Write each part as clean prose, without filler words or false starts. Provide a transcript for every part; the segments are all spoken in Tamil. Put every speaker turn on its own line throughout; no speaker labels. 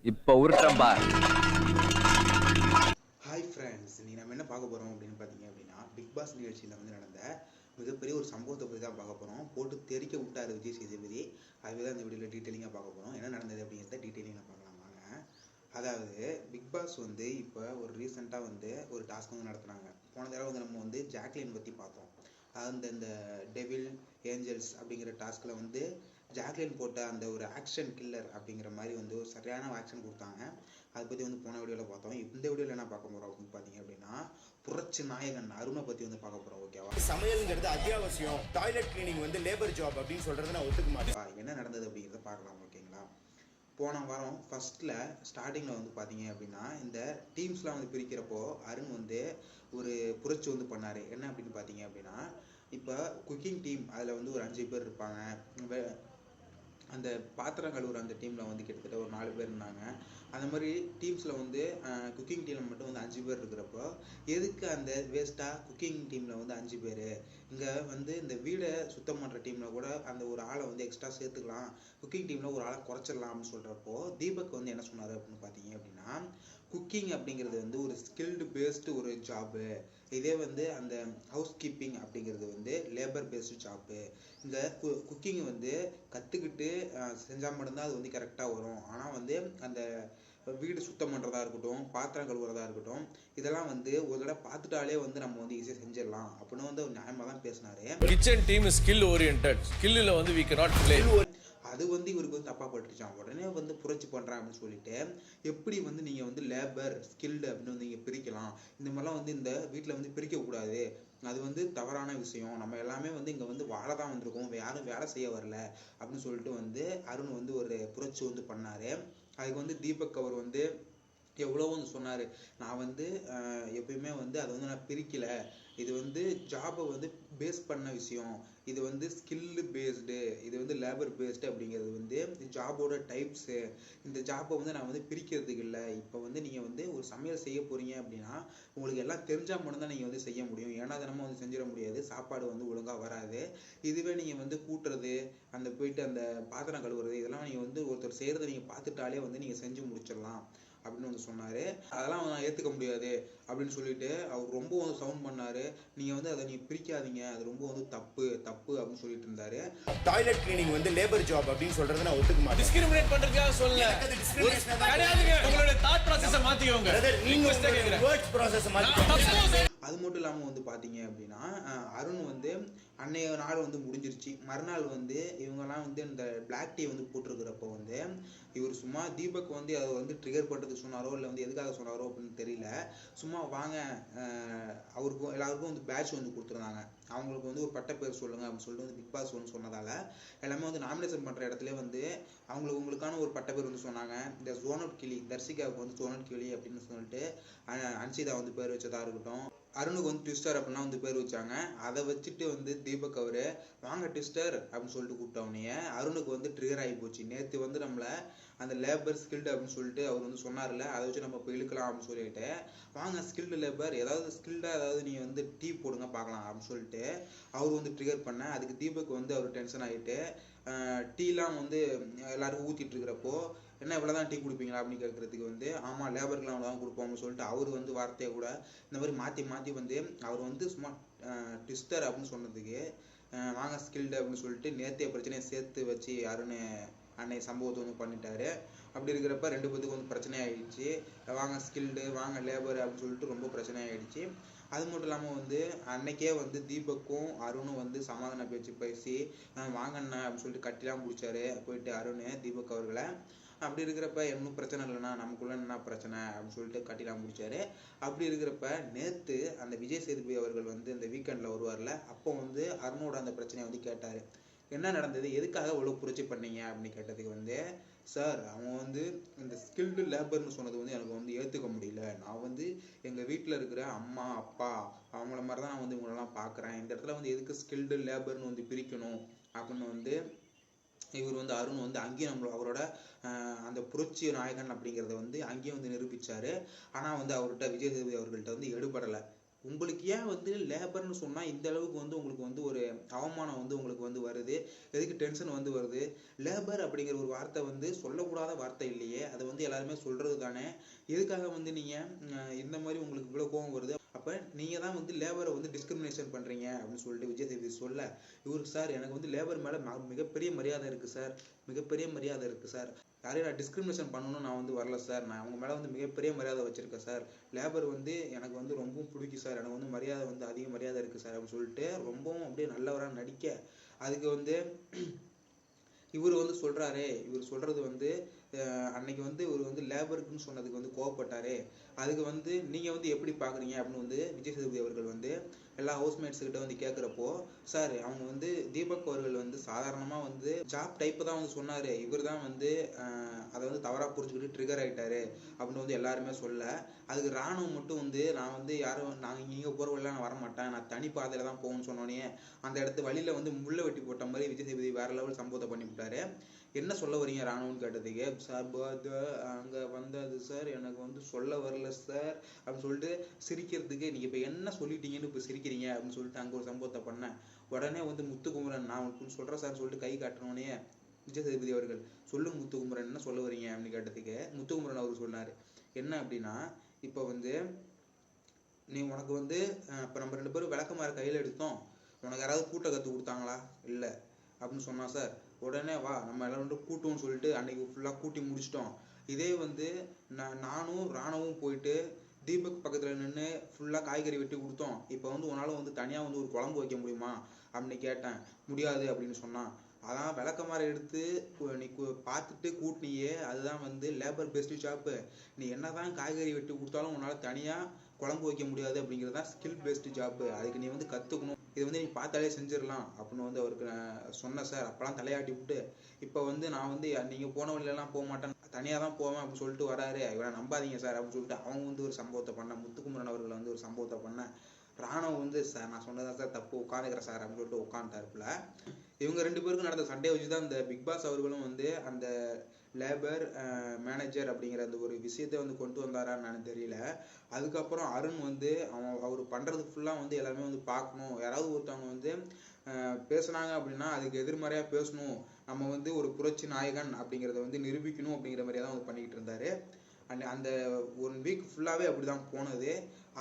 இப்போ உருட்டுறேன் பார்.
ஹாய் ஃப்ரெண்ட்ஸ், நீ நம்ம என்ன பார்க்க போகிறோம் அப்படின்னு பார்த்தீங்க அப்படின்னா, பிக் பாஸ் நிகழ்ச்சியில் வந்து நடந்த மிகப்பெரிய ஒரு சம்பவத்தை பற்றி தான் பார்க்க போகிறோம். போட்டு தெறிக்க விட்டார் விஜய் சேதுபதி. அதுவே தான் இந்த வீடியோவில் டீட்டெயிலிங்காக பார்க்க போகிறோம். என்ன நடந்தது அப்படிங்கிறத டீட்டெயிலிங்காக பார்க்கலாம் வாங்க. அதாவது பிக் பாஸ் வந்து இப்போ ஒரு ரீசெண்டாக வந்து ஒரு டாஸ்க் வந்து நடத்துனாங்க. போன தடவை வந்து நம்ம வந்து ஜாக்லின் பற்றி பார்த்தோம். அந்த இந்த டெவில் ஏஞ்சல்ஸ் அப்படிங்கிற டாஸ்கில் வந்து ஜாக்லின் போட்ட அந்த ஒரு ஆக்ஷன் கில்லர் அப்படிங்கிற மாதிரி வந்து ஒரு சரியான ஆக்ஷன் கொடுத்தாங்க. அதை பற்றி வந்து போன வீடியோவில் பார்த்தோம். இந்த வீடியோவில் என்ன பார்க்க போகிறோம் அப்படின்னு பார்த்தீங்க அப்படின்னா, புரட்சி நாயகன் அருணை பற்றி வந்து பார்க்க போகிறோம். ஓகேவா?
சமையல்ங்கிறது அத்தியாவசியம், டாய்லெட் கிளீனிங் வந்து லேபர் ஜாப் அப்படின்னு சொல்றது நான் ஒத்துக்க மாட்டேன்.
என்ன நடந்தது அப்படிங்கிறத பார்க்கலாம். ஓகேங்களா? போன வாரம் ஃபர்ஸ்ட்டில் ஸ்டார்டிங்கில் வந்து பார்த்தீங்க அப்படின்னா, இந்த டீம்ஸ்லாம் வந்து பிரிக்கிறப்போ அருண் வந்து ஒரு புரட்சி வந்து பண்ணார். என்ன அப்படின்னு பார்த்தீங்க அப்படின்னா, இப்போ குக்கிங் டீம் அதில் வந்து ஒரு 5 பேர் இருப்பாங்க. அந்த பாத்திரம் கழுவுற அந்த டீமில் வந்து கிட்டத்தட்ட ஒரு 4 பேர் இருந்தாங்க. அந்த மாதிரி டீம்ஸில் வந்து குக்கிங் டீமில் மட்டும் வந்து 5 பேர் இருக்கிறப்போ, எதுக்கு அந்த வேஸ்ட்டாக குக்கிங் டீமில் வந்து 5 பேர், இங்கே வந்து இந்த வீடை சுத்தம் பண்ணுற டீமில் கூட அந்த ஒரு ஆளை வந்து எக்ஸ்ட்ரா சேர்த்துக்கலாம், குக்கிங் டீமில் ஒரு ஆளை குறைச்சிடலாம் அப்படின்னு சொல்கிறப்போ, தீபக் வந்து என்ன சொன்னார் அப்படின்னு பார்த்தீங்க அப்படின்னா, குக்கிங் அப்படிங்கிறது வந்து ஒரு ஸ்கில்டு பேஸ்டு ஒரு ஜாபு, இதே வந்து அந்த ஹவுஸ் கீப்பிங் அப்படிங்கிறது வந்து லேபர் பேஸ்டு ஜாப்பு. இந்த குக்கிங் வந்து கற்றுக்கிட்டு செஞ்சால் மட்டும்தான் அது வந்து கரெக்டாக வரும். ஆனால் வந்து அந்த வீடு சுத்தம் பண்ணுறதா இருக்கட்டும், பாத்திரம் கழுவுறதா இருக்கட்டும், இதெல்லாம் வந்து ஒரு தடவை பார்த்துட்டாலே வந்து நம்ம வந்து ஈஸியாக செஞ்சிடலாம் அப்படின்னு வந்து ஒரு நியாயமாக தான் பேசினாரு.
கிச்சன் டீம் ஸ்கில் ஓரியன்டட், ஸ்கில்லில் வந்து we cannot play.
அது வந்து இவருக்கு வந்து தப்பாக பட்டுச்சான். உடனே வந்து புரட்சி பண்ணுறேன் அப்படின்னு சொல்லிட்டு, எப்படி வந்து நீங்கள் வந்து லேபர் ஸ்கில்டு அப்படின்னு வந்து நீங்கள் பிரிக்கலாம், இந்த மாதிரிலாம் வந்து இந்த வீட்டில் வந்து பிரிக்கக்கூடாது, அது வந்து தவறான விஷயம், நம்ம எல்லாமே வந்து இங்கே வந்து வாழ தான் வந்திருக்கோம், யாரும் வேலை செய்ய வரல அப்படின்னு சொல்லிட்டு வந்து அருண் வந்து ஒரு புரட்சி வந்து பண்ணார். அதுக்கு வந்து தீபக் அவர் வந்து எவ்வளோ வந்து சொன்னார், நான் வந்து எப்பயுமே வந்து அதை வந்து நான் பிரிக்கலை, இது வந்து ஜாபை வந்து பேஸ் பண்ண விஷயம், இது வந்து ஸ்கில்லு பேஸ்டு, இது வந்து லேபர் பேஸ்டு அப்படிங்கிறது வந்து ஜாபோட டைப்ஸு, இந்த ஜாப்பை வந்து நான் வந்து பிரிக்கிறதுக்கு இல்லை. இப்போ வந்து நீங்கள் வந்து ஒரு சமையல் செய்ய போகிறீங்க அப்படின்னா உங்களுக்கு எல்லாம் தெரிஞ்சால் மட்டும்தான் நீங்கள் வந்து செய்ய முடியும், ஏன்னா தினமும் வந்து செஞ்சிட முடியாது, சாப்பாடு வந்து ஒழுங்காக வராது. இதுவே நீங்கள் வந்து கூட்டுறது, அந்த போயிட்டு அந்த பாத்திரம் கழுவுறது, இதெல்லாம் நீங்கள் வந்து ஒருத்தர் செய்கிறத நீங்கள் பார்த்துட்டாலே வந்து நீங்கள் செஞ்சு முடிச்சிடலாம் அப்படின்னு வந்து சொன்னார். அதெல்லாம் நான் ஏற்றுக்க முடியாது அப்படின்னு சொல்லிட்டு அவர் ரொம்ப வந்து சவுண்ட் பண்ணார். நீங்கள் வந்து அதை நீங்கள் பிரிக்காதீங்க, அது ரொம்ப வந்து தப்பு தப்பு அப்படின்னு சொல்லிட்டு இருந்தாரு.
டாய்லெட் கிளீனிங் வந்து லேபர் ஜாப் அப்படின்னு சொல்றது நான் ஒத்துக்க மாட்டேன்.
டிஸ்கிரிமினேட் பண்றதுக்காக சொல்லல, கிடையாதுங்க. உங்களோட தாட் ப்ராசஸை மாத்திக்கோங்க.
நீங்க வேர்ட் ப்ராசஸ் மாத்தி.
அது மட்டும் இல்லாமல் வந்து பார்த்தீங்க அப்படின்னா, அருண் வந்து அன்னைய நாள் வந்து முடிஞ்சிருச்சு. மறுநாள் வந்து இவங்கெல்லாம் வந்து இந்த பிளாக் டீ வந்து போட்டிருக்கிறப்போ வந்து இவர் சும்மா தீபக் வந்து அதை வந்து ட்ரிகர் பண்ணுறதுக்கு சொன்னாரோ இல்லை வந்து எதுக்காக சொன்னாரோ அப்படின்னு தெரியல, சும்மா வாங்க அவருக்கும் எல்லாருக்கும் வந்து பேட்ச் வந்து கொடுத்துருந்தாங்க, அவங்களுக்கு வந்து ஒரு பட்ட பேர் சொல்லுங்க அப்படின்னு சொல்லிட்டு வந்து பிக் பாஸ் வந்து சொன்னதால எல்லாமே வந்து நாமினேஷன் பண்ணுற இடத்துல வந்து உங்களுக்கான ஒரு பட்ட பேர் வந்து சொன்னாங்க. இந்த ஜோனட் கிளி தர்சிகாவுக்கு வந்து ஜோனட் கிளி அப்படின்னு சொல்லிட்டு அன்சிதா வந்து பேர் வச்சதா இருக்கட்டும், அருணுக்கு வந்து ட்விஸ்டர் அப்படின்னா வந்து பேர் வச்சாங்க. அதை வச்சுட்டு வந்து தீபக் அவரு வாங்க ட்விஸ்டர் அப்படின்னு சொல்லிட்டு கூப்பிட்டவனைய அருணுக்கு வந்து ட்ரிகர் ஆகி போச்சு. நேற்று வந்து நம்மளை அந்த லேபர் ஸ்கில்டு அப்படின்னு சொல்லிட்டு அவர் வந்து சொன்னார்ல, அதை வச்சு நம்ம இப்போ இழுக்கலாம் அப்படின்னு சொல்லிட்டு, வாங்க ஸ்கில்டு லேபர், ஏதாவது ஸ்கில்டாக ஏதாவது நீங்கள் வந்து டீ போடுங்க பார்க்கலாம் அப்படின்னு சொல்லிட்டு அவர் வந்து ட்ரிகர் பண்ண, அதுக்கு தீபக் வந்து அவர் டென்ஷன் ஆகிட்டு டீலாம் வந்து எல்லாருக்கும் ஊற்றிட்டு இருக்கிறப்போ, என்ன இவ்வளோதான் டீ குடிப்பீங்களா அப்படின்னு கேட்குறதுக்கு வந்து ஆமாம் லேபருக்குலாம் அவ்வளோதான் கொடுப்போம்னு சொல்லிட்டு அவர் வந்து வார்த்தையை கூட இந்த மாதிரி மாற்றி மாற்றி வந்து அவர் வந்து சும்மா ட்விஸ்டர் அப்படின்னு சொன்னதுக்கு வாங்க ஸ்கில்டு அப்படின்னு சொல்லிட்டு நேற்றைய பிரச்சனையை சேர்த்து வச்சு அருண் அன்னை சம்பவத்தை வந்து பண்ணிட்டாரு. அப்படி இருக்கிறப்ப 2 பேத்துக்கு வந்து பிரச்சனை ஆகிடுச்சு. வாங்க ஸ்கில்டு வாங்க லேபர் அப்படின்னு சொல்லிட்டு ரொம்ப பிரச்சனை ஆகிடுச்சு. அது மட்டும் இல்லாமல் வந்து அன்னைக்கே வந்து தீபக்கும் அருணும் வந்து சமாதான பேச்சு பேசி வாங்கண்ணா அப்படின்னு சொல்லிட்டு கட்டிலாம் பிடிச்சாரு போயிட்டு அருண் தீபக் அவர்களை. அப்படி இருக்கிறப்ப இன்னும் பிரச்சனை இல்லைன்னா நமக்குள்ள என்ன பிரச்சனை அப்படின்னு சொல்லிட்டு கட்டிலாம் முடிச்சாரு. அப்படி இருக்கிறப்ப நேற்று அந்த விஜய் சேதுபதி அவர்கள் வந்து இந்த வீக்கெண்டில் வருவார்ல, அப்போ வந்து அருணோட அந்த பிரச்சனையை வந்து கேட்டார், என்ன நடந்தது, எதுக்காக இவ்வளோ புரட்சி பண்ணீங்க அப்படின்னு கேட்டதுக்கு வந்து, சார் அவன் வந்து இந்த ஸ்கில்டு லேபர்னு சொன்னது வந்து எனக்கு வந்து ஏற்றுக்க முடியல, நான் வந்து எங்கள் வீட்டில் இருக்கிற அம்மா அப்பா அவங்கள மாதிரி தான் நான் வந்து இவங்களெல்லாம் பார்க்குறேன், இந்த இடத்துல வந்து எதுக்கு ஸ்கில்டு லேபர்னு வந்து பிரிக்கணும் அப்படின்னு வந்து இவர் வந்து அருண் வந்து அங்கேயும் அவரோட அந்த புரட்சி நாயகன் அப்படிங்கிறத வந்து அங்கேயும் வந்து நிரூபித்தார். ஆனால் வந்து அவர்கிட்ட விஜய் சேதுபதி அவர்கள்ட்ட வந்து எடுபடலை. உங்களுக்கு ஏன் வந்து லேபர்னு சொன்னால் இந்த அளவுக்கு வந்து உங்களுக்கு வந்து ஒரு அவமானம் வந்து உங்களுக்கு வந்து வருது, எதுக்கு டென்ஷன் வந்து வருது? லேபர் அப்படிங்கிற ஒரு வார்த்தை வந்து சொல்லக்கூடாத வார்த்தை இல்லையே, அதை வந்து எல்லாருமே சொல்கிறது தானே. எதுக்காக வந்து நீங்கள் இந்த மாதிரி உங்களுக்கு இவ்வளோ கோவம் வருது? அப்போ நீங்கள் தான் வந்து லேபரை வந்து டிஸ்கிரிமினேஷன் பண்ணுறீங்க அப்படின்னு சொல்லிட்டு விஜய் சேதுபதி சொல்ல, இவரு சார் எனக்கு வந்து லேபர் மேலே மிகப்பெரிய மரியாதை இருக்குது சார், மிகப்பெரிய மரியாதை இருக்குது சார், யாரையும் நான் டிஸ்கிரிமினேஷன் பண்ணணும்னு நான் வந்து வரல சார், நான் அவங்க மேலே வந்து மிகப்பெரிய மரியாதை வச்சுருக்கேன் சார், லேபர் வந்து எனக்கு வந்து ரொம்பவும் பிடிக்கும் சார், எனக்கு வந்து மரியாதை வந்து அதிக மரியாதை இருக்குது சார் அப்படின்னு சொல்லிட்டு ரொம்பவும் அப்படியே நல்லவராக நடிக்க, அதுக்கு வந்து இவர் வந்து சொல்கிறாரே, இவர் சொல்கிறது வந்து அன்னைக்கு வந்து இவர் வந்து லேபருக்குன்னு சொன்னதுக்கு வந்து கோவப்பட்டாரே, அதுக்கு வந்து நீங்கள் வந்து எப்படி பார்க்குறீங்க அப்படின்னு வந்து விஜய் சேதுபதி அவர்கள் வந்து எல்லா ஹவுஸ்மேட்ஸ்கிட்ட வந்து கேட்குறப்போ, சார் அவங்க வந்து தீபக் அவர்கள் வந்து சாதாரணமாக வந்து ஜாப் டைப்பு தான் வந்து சொன்னார், இவர் தான் வந்து அதை வந்து தவறாக புரிஞ்சுக்கிட்டு ட்ரிகர் ஆகிட்டாரு அப்படின்னு வந்து எல்லாருமே சொல்ல, அதுக்கு ராணுவம் மட்டும் வந்து நான் வந்து யாரும் நாங்கள் நீங்கள் போகிற வழியில் நான் வரமாட்டேன், நான் தனி பாதையில் தான் போகணும்னு சொன்னோன்னே அந்த இடத்து வழியில் வந்து முள்ளை வெட்டி போட்ட மாதிரி விஜய் சேதுபதி வேறு லெவல் சம்பவத்தை பண்ணிவிட்டாரு. என்ன சொல்ல வரீங்க ராணுவம்னு கேட்டதுக்கு, சார் அங்கே வந்தது சார் எனக்கு வந்து சொல்ல வரல சார் அப்படின்னு சொல்லிட்டு சிரிக்கிறதுக்கு, நீங்கள் இப்போ என்ன சொல்லிட்டீங்கன்னு இப்போ சிரிக்கிறீங்க அப்படின்னு சொல்லிட்டு அங்கே ஒரு சம்பவத்தை பண்ணேன். உடனே வந்து முத்துக்குமரன் நான் உங்களுக்கு சொல்கிறேன் சார் சொல்லிட்டு கை காட்டினோடனே விஜய் சேதுபதி அவர்கள், சொல்லுங்க முத்துக்குமரன் என்ன சொல்ல வரீங்க அப்படின்னு கேட்டதுக்கு முத்துக்குமரன் அவர் சொன்னார் என்ன அப்படின்னா, இப்போ வந்து நீ உனக்கு வந்து இப்போ நம்ம 2 பேரும் விளக்கமாற கையில் எடுத்தோம், உனக்கு யாராவது கூட்ட கற்றுக் கொடுத்தாங்களா? இல்லை அப்படின்னு சொன்னா சார். உடனே வா நம்ம எல்லாரும் கூட்டுவோம்னு சொல்லிட்டு அன்னைக்கு ஃபுல்லாக கூட்டி முடிச்சிட்டோம். இதே வந்து நானும் ராணுவும் போயிட்டு தீபக் பக்கத்தில் நின்று ஃபுல்லாக காய்கறி வெட்டி கொடுத்தோம், இப்போ வந்து உன்னால் வந்து தனியாக வந்து ஒரு குழம்பு வைக்க முடியுமா அப்படின்னு கேட்டேன், முடியாது அப்படின்னு சொன்னான். அதான் விளக்கமாற எடுத்து நீ பார்த்துட்டு கூட்டினியே, அதுதான் வந்து லேபர் பெஸ்ட் ஜாப்பு, நீ என்னதான் காய்கறி வெட்டி கொடுத்தாலும் உன்னால் தனியாக குழம்பு வைக்க முடியாது அப்படிங்கிறது தான் ஸ்கில் பேஸ்டு ஜாப்பு, அதுக்கு நீ வந்து கற்றுக்கணும், இது வந்து நீ பார்த்தாலே செஞ்சிடலாம் அப்படின்னு வந்து அவருக்கு நான் சொன்னேன் சார். அப்போலாம் தலையாட்டி விட்டு இப்போ வந்து நான் வந்து நீங்கள் போன வழியிலலாம் போக மாட்டேன், தனியாக தான் போவேன் அப்படின்னு சொல்லிட்டு வராரு, இவரை நம்பாதீங்க சார் அப்படின்னு சொல்லிட்டு அவங்க வந்து ஒரு சம்பவத்தை பண்ணேன். முத்துக்குமரன் அவர்களை வந்து ஒரு சம்பவத்தை பண்ணேன். ராணுவம் வந்து சார் நான் சொன்னதான் சார் தப்பு, உட்காந்துக்கிறேன் சார் அப்படின்னு சொல்லிட்டு உட்காந்துட்டாருப்புல. இவங்க 2 பேருக்கும் நடந்த சண்டே வச்சு தான் இந்த பிக் பாஸ் அவர்களும் வந்து அந்த லேபர் மேனேஜர் அப்படிங்கிற அந்த ஒரு விஷயத்தை வந்து கொண்டு வந்தாரான்னு எனக்கு தெரியல. அதுக்கப்புறம் அருண் வந்து அவர் பண்ணுறது ஃபுல்லாக வந்து எல்லாருமே வந்து பார்க்கணும், யாராவது ஒருத்தவங்க வந்து பேசுனாங்க அப்படின்னா அதுக்கு எதிர்மறையாக பேசணும், நம்ம வந்து ஒரு புரட்சி நாயகன் அப்படிங்கிறத வந்து நிரூபிக்கணும் அப்படிங்கிற மாதிரியே தான் வந்து பண்ணிக்கிட்டு இருந்தாரு. அந்த 1 வீக் ஃபுல்லாகவே அப்படி தான் போனது.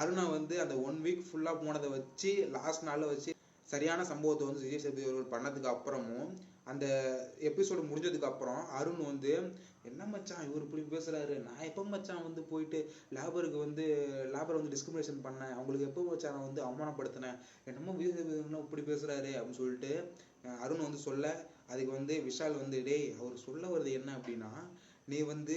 அருணை வந்து அந்த 1 வீக் ஃபுல்லாக போனதை வச்சு லாஸ்ட் நாளில் வச்சு சரியான சம்பவத்தை வந்து விஜய் சேதுபதி அவர்கள் பண்ணதுக்கு அப்புறமும் அந்த எபிசோடு முடிஞ்சதுக்கு அப்புறம் அருண் வந்து என்ன மச்சான் இவர் இப்படி பேசுறாரு, நான் எப்போ மச்சான் வந்து போயிட்டு லேபரை வந்து டிஸ்கிரிமினேஷன் பண்ணேன், அவங்களுக்கு எப்போ மச்சான் நான் வந்து அவமானப்படுத்தினேன், என்னமோ விஜய் சேதுபதி இப்படி பேசுறாரு அப்படின்னு சொல்லிட்டு அருண் வந்து சொல்ல, அதுக்கு வந்து விஷால் வந்து டேய் அவர் சொல்ல வருது என்ன அப்படின்னா, நீ வந்து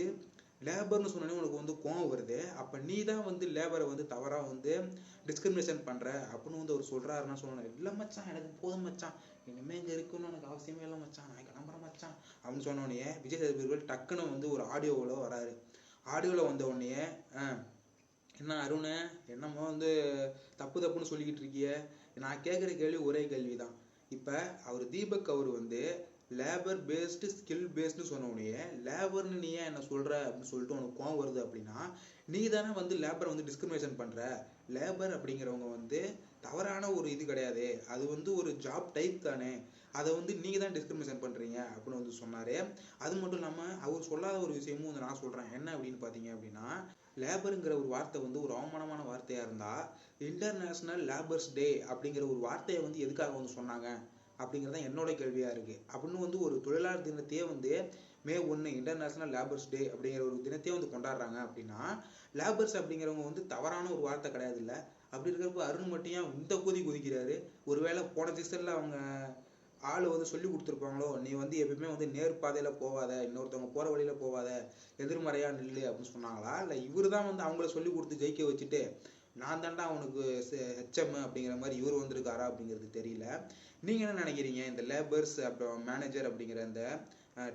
லேபர்னு சொன்னோன்னே உனக்கு வந்து கோவம் வருது, அப்போ நீ தான் வந்து லேபரை வந்து தவறாக வந்து டிஸ்கிரிமினேஷன் பண்ணுற அப்படின்னு வந்து அவர் சொல்கிறாருன்னா சொல்லணும். இல்லை மச்சான் எனக்கு போதும் மச்சான், இனிமேல் இங்கே இருக்கணும்னு எனக்கு அவசியமே இல்லை மச்சான், நான் கிளம்புறேன் மச்சான் அப்படின்னு சொன்னோடனே விஜய் சேதுபதி டக்குன்னு வந்து ஒரு ஆடியோவில் வராரு. ஆடியோவில் வந்த உடனே என்ன அருண் என்னமோ வந்து தப்புன்னு சொல்லிக்கிட்டு இருக்கிய, நான் கேட்குற கேள்வி ஒரே கேள்வி தான். இப்போ அவர் தீபக் அவர் வந்து லேபர் பேஸ்டு ஸ்கில் பேஸ்டு சொன்னோடனே லேபர்னு நீ ஏன் என்ன சொல்கிற அப்படின்னு சொல்லிட்டு உனக்கு கோவம் வருது அப்படின்னா, நீ தானே வந்து லேபரை வந்து டிஸ்கிரிமினேஷன் பண்ணுற, லேபர் அப்படிங்கிறவங்க வந்து தவறான ஒரு இது கிடையாது, அது வந்து ஒரு ஜாப் டைப் தானே, அதை வந்து நீங்கள் தான் டிஸ்கிரிமினேஷன் பண்ணுறீங்க அப்படின்னு வந்து சொன்னார். அது மட்டும் இல்லாமல் அவர் சொல்லாத ஒரு விஷயமும் வந்து நான் சொல்கிறேன். என்ன அப்படின்னு பார்த்தீங்க அப்படின்னா, லேபருங்கிற ஒரு வார்த்தை வந்து ஒரு அவமானமான வார்த்தையாக இருந்தால் இன்டர்நேஷ்னல் லேபர்ஸ் டே அப்படிங்கிற ஒரு வார்த்தையை வந்து எதுக்காக வந்து சொன்னாங்க அப்படிங்கிறது தான் என்னோட கேள்வியாக இருக்குது. அப்படின்னு வந்து ஒரு தொழிலாளர் தினத்தையே வந்து May 1 இன்டர்நேஷ்னல் லேபர்ஸ் டே அப்படிங்கிற ஒரு தினத்தையே வந்து கொண்டாடுறாங்க அப்படின்னா, லேபர்ஸ் அப்படிங்கிறவங்க வந்து தவறான ஒரு வார்த்தை கிடையாது இல்லை. அப்படி இருக்கிறப்ப அருண் மட்டும் ஏன் இந்த குதிக்கிறாரு? ஒருவேளை போன சீசனில் அவங்க ஆள் வந்து சொல்லி கொடுத்துருப்பாங்களோ, நீ வந்து எப்பயுமே வந்து நேர்பாதையில் போவாத, இன்னொருத்தவங்க போகிற வழியில் போவாத, எதிர்மறையாக நில்லு அப்படின்னு சொன்னாங்களா? இல்லை இவர் தான் வந்து அவங்கள சொல்லி கொடுத்து ஜெயிக்க வச்சுட்டு நான் தாண்டா அவனுக்கு ஹெச்எம் அப்படிங்கிற மாதிரி இவர் வந்திருக்காரா அப்படிங்கிறது தெரியல. நீங்கள் என்ன நினைக்கிறீங்க இந்த லேபர்ஸ் அப்புறம் மேனேஜர் அப்படிங்கிற அந்த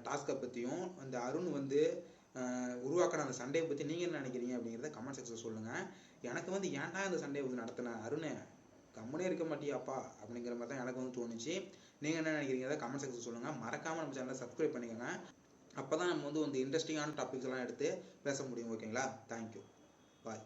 டாஸ்கை பற்றியும் அந்த அருண் வந்து உருவாக்கின அந்த சண்டையை பற்றி நீங்கள் என்ன நினைக்கிறீங்க அப்படிங்கிறத கமெண்ட் செக்ஷனில் சொல்லுங்கள். எனக்கு வந்து ஏன்டா இந்த சண்டையை வந்து நடத்தின அருண் கம்முனே இருக்க மாட்டியாப்பா அப்படிங்கிற மாதிரி தான் எனக்கு வந்து தோணுச்சு. நீங்கள் என்ன நினைக்கிறீங்க கமெண்ட் செக்ஷன் சொல்லுங்கள். மறக்காமல் நம்ம சேனலை சப்ஸ்கிரைப் பண்ணிக்கோங்க. அப்போ தான் நம்ம வந்து இன்ட்ரெஸ்டிங்கான டாபிக்ஸ் எல்லாம் எடுத்து பேச முடியும். ஓகேங்களா? தேங்க்யூ, பாய்.